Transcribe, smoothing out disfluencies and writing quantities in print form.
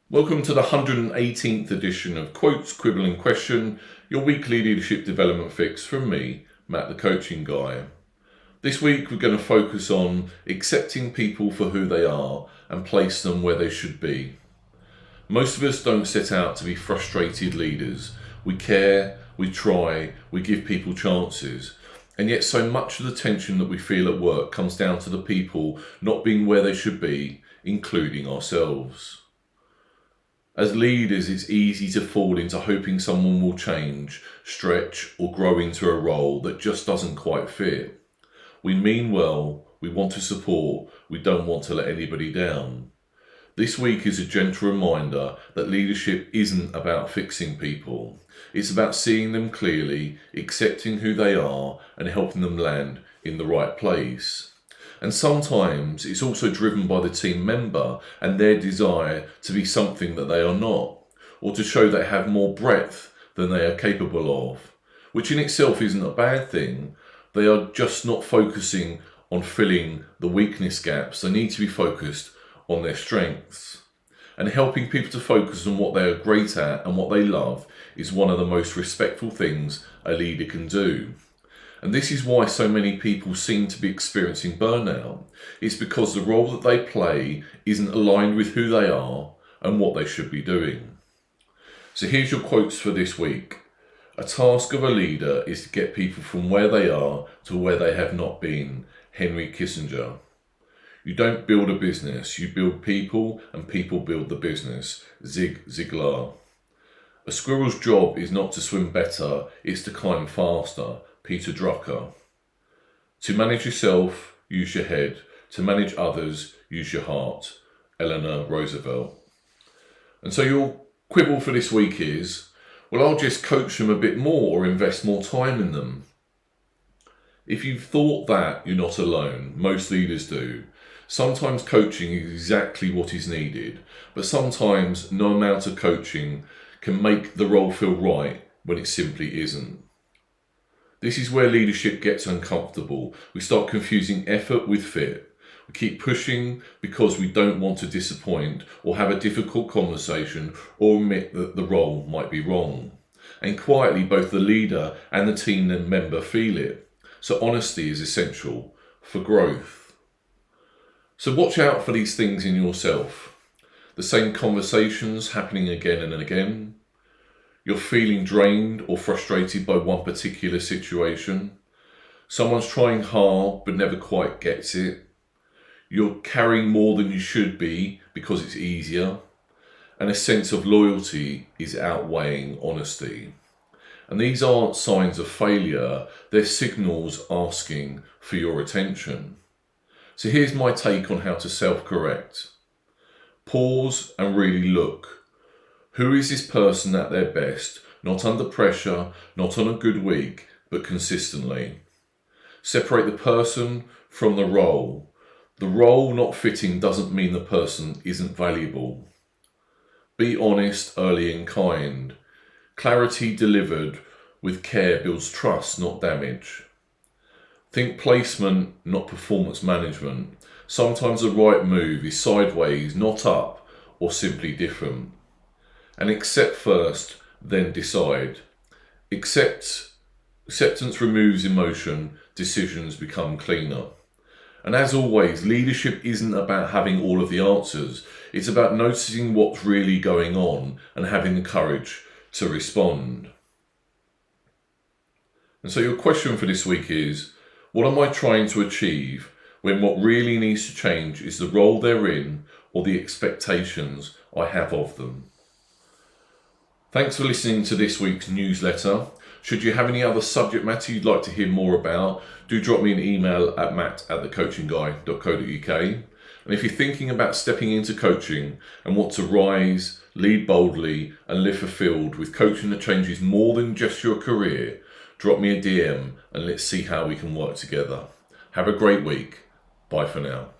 Welcome to the 118th edition of Quotes, Quibble and Question, your weekly leadership development fix from me, Matt the Coaching Guy. This week we're going to focus on accepting people for who they are and place them where they should be. Most of us don't set out to be frustrated leaders. We care, we try, we give people chances. And yet so much of the tension that we feel at work comes down to the people not being where they should be, including ourselves. As leaders, it's easy to fall into hoping someone will change, stretch, or grow into a role that just doesn't quite fit. We mean well, we want to support, we don't want to let anybody down. This week is a gentle reminder that leadership isn't about fixing people. It's about seeing them clearly, accepting who they are, and helping them land in the right place. And sometimes it's also driven by the team member and their desire to be something that they are not, or to show they have more breadth than they are capable of, which in itself isn't a bad thing. They are just not focusing on filling the weakness gaps. They need to be focused on their strengths. And helping people to focus on what they are great at and what they love is one of the most respectful things a leader can do. And this is why so many people seem to be experiencing burnout. It's because the role that they play isn't aligned with who they are and what they should be doing. So here's your quotes for this week. A task of a leader is to get people from where they are to where they have not been. Henry Kissinger. You don't build a business, you build people, and people build the business. Zig Ziglar. A squirrel's job is not to swim better, it's to climb faster. Peter Drucker. To manage yourself, use your head. To manage others, use your heart. Eleanor Roosevelt. And so your quibble for this week is, well, I'll just coach them a bit more or invest more time in them. If you've thought that, you're not alone. Most leaders do. Sometimes coaching is exactly what is needed, but sometimes no amount of coaching can make the role feel right when it simply isn't. This is where leadership gets uncomfortable. We start confusing effort with fit. We keep pushing because we don't want to disappoint or have a difficult conversation or admit that the role might be wrong. And quietly, both the leader and the team member feel it. So honesty is essential for growth. So watch out for these things in yourself. The same conversations happening again and again. You're feeling drained or frustrated by one particular situation. Someone's trying hard but never quite gets it. You're carrying more than you should be because it's easier. And a sense of loyalty is outweighing honesty. And these aren't signs of failure, they're signals asking for your attention. So here's my take on how to self-correct. Pause and really look. Who is this person at their best? Not under pressure, not on a good week, but consistently. Separate the person from the role. The role not fitting doesn't mean the person isn't valuable. Be honest, early and kind. Clarity delivered with care builds trust, not damage. Think placement, not performance management. Sometimes the right move is sideways, not up, or simply different. And accept first, then decide. Acceptance removes emotion, decisions become cleaner. And as always, leadership isn't about having all of the answers. It's about noticing what's really going on and having the courage to respond. And so your question for this week is, what am I trying to achieve when what really needs to change is the role they're in or the expectations I have of them? Thanks for listening to this week's newsletter. Should you have any other subject matter you'd like to hear more about, do drop me an email at matt@thecoachingguy.co.uk. And if you're thinking about stepping into coaching and want to rise, lead boldly and live fulfilled with coaching that changes more than just your career, drop me a DM and let's see how we can work together. Have a great week. Bye for now.